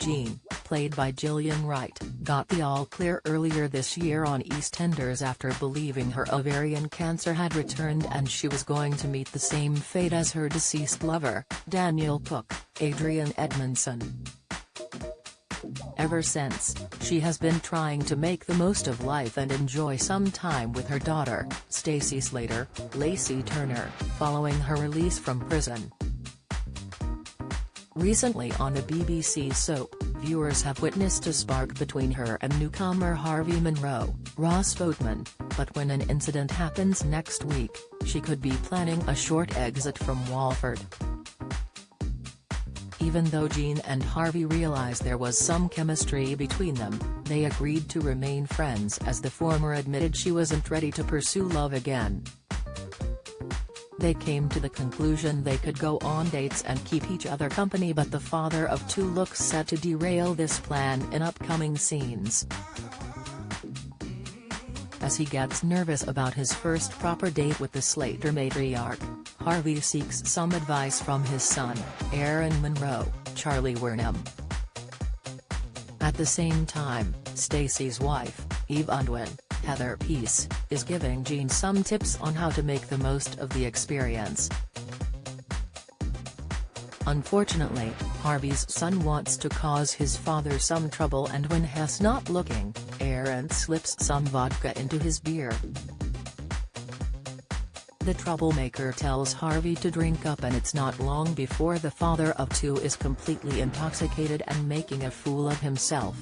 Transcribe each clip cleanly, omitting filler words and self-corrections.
Jean, played by Gillian Wright, got the all-clear earlier this year on EastEnders after believing her ovarian cancer had returned and she was going to meet the same fate as her deceased lover, Daniel Cook, Adrian Edmondson. Ever since, she has been trying to make the most of life and enjoy some time with her daughter, Stacey Slater, Lacey Turner, following her release from prison. Recently on a BBC soap, viewers have witnessed a spark between her and newcomer Harvey Monroe, Ross Boatman, but when an incident happens next week, she could be planning a short exit from Walford. Even though Jean and Harvey realized there was some chemistry between them, they agreed to remain friends as the former admitted she wasn't ready to pursue love again. They came to the conclusion they could go on dates and keep each other company, but the father of two looks set to derail this plan in upcoming scenes. As he gets nervous about his first proper date with the Slater matriarch, Harvey seeks some advice from his son, Aaron Monroe, Charlie Wernham. At the same time, Stacey's wife, Eve Unwin, Heather Peace, is giving Jean some tips on how to make the most of the experience. Unfortunately, Harvey's son wants to cause his father some trouble, and when he's not looking, Aaron slips some vodka into his beer. The troublemaker tells Harvey to drink up, and it's not long before the father of two is completely intoxicated and making a fool of himself.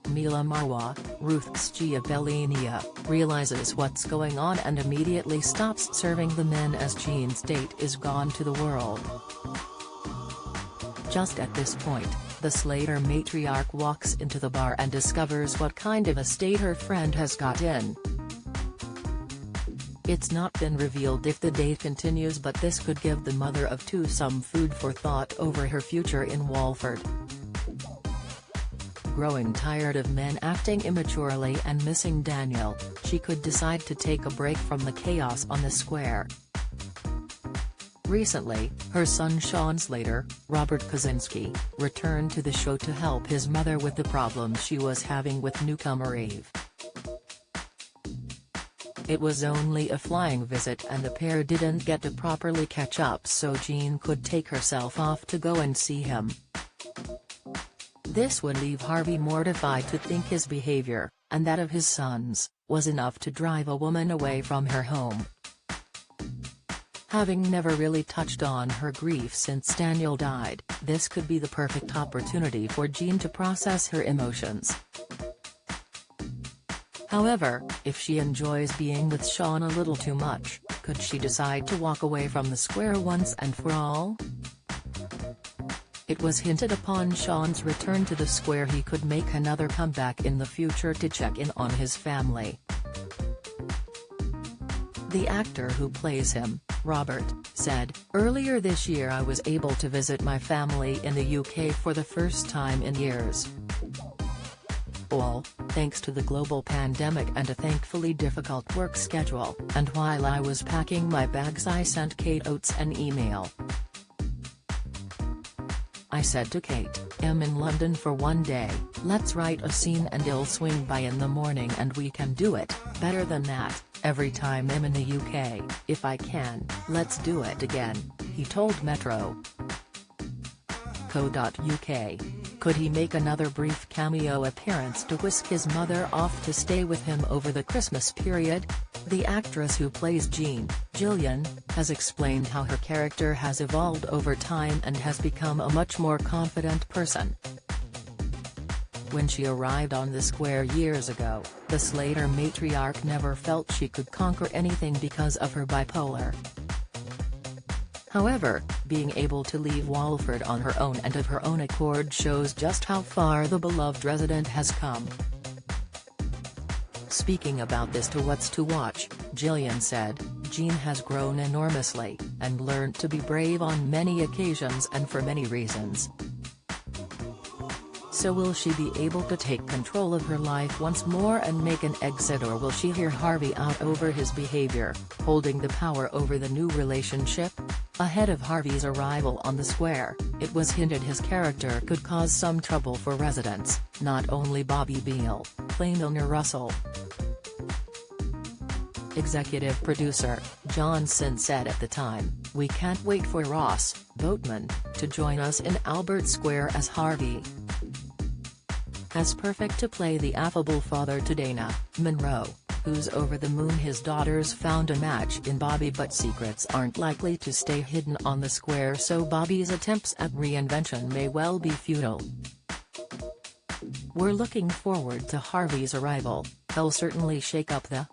Mila Marwa, Ruth's Giavellina, realizes what's going on and immediately stops serving the men as Jean's date is gone to the world. Just at this point, the Slater matriarch walks into the bar and discovers what kind of a state her friend has got in. It's not been revealed if the date continues, but this could give the mother of two some food for thought over her future in Walford. Growing tired of men acting immaturely and missing Daniel, she could decide to take a break from the chaos on the square. Recently, her son Jean Slater, Robert Kaczynski, returned to the show to help his mother with the problems she was having with newcomer Eve. It was only a flying visit and the pair didn't get to properly catch up, so Jean could take herself off to go and see him. This would leave Harvey mortified to think his behavior, and that of his sons, was enough to drive a woman away from her home. Having never really touched on her grief since Daniel died, this could be the perfect opportunity for Jean to process her emotions. However, if she enjoys being with Sean a little too much, could she decide to walk away from the square once and for all? It was hinted upon Sean's return to the square he could make another comeback in the future to check in on his family. The actor who plays him, Robert, said, "Earlier this year I was able to visit my family in the UK for the first time in years. All, thanks to the global pandemic and a thankfully difficult work schedule, and while I was packing my bags I sent Kate Oates an email. I said to Kate, I'm in London for one day, let's write a scene and I'll swing by in the morning and we can do it. Better than that, every time I'm in the UK, if I can, let's do it again," he told Metro.co.uk. Could he make another brief cameo appearance to whisk his mother off to stay with him over the Christmas period? The actress who plays Jean, Gillian, has explained how her character has evolved over time and has become a much more confident person. When she arrived on the square years ago, the Slater matriarch never felt she could conquer anything because of her bipolar. However, being able to leave Walford on her own and of her own accord shows just how far the beloved resident has come. Speaking about this to What's to Watch, Gillian said, "Jean has grown enormously, and learned to be brave on many occasions and for many reasons. So will she be able to take control of her life once more and make an exit, or will she hear Harvey out over his behavior, holding the power over the new relationship?" Ahead of Harvey's arrival on the square, it was hinted his character could cause some trouble for residents, not only Bobby Beale, plane owner Russell. Executive producer, Jean Slater said at the time, "We can't wait for Ross, Boatman, to join us in Albert Square as Harvey. As perfect to play the affable father to Dana, Monroe, who's over the moon his daughters found a match in Bobby, but secrets aren't likely to stay hidden on the square, so Bobby's attempts at reinvention may well be futile. We're looking forward to Harvey's arrival. He'll certainly shake up the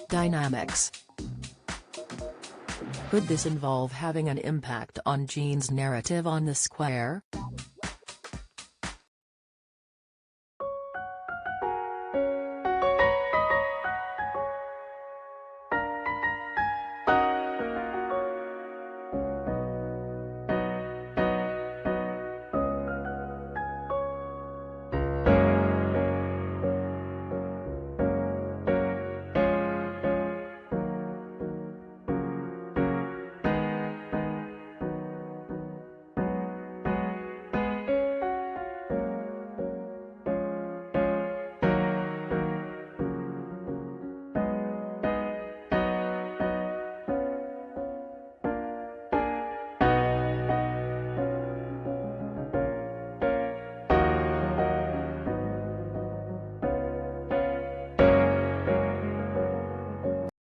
dynamics. Could this involve having an impact on Jean's narrative on the square?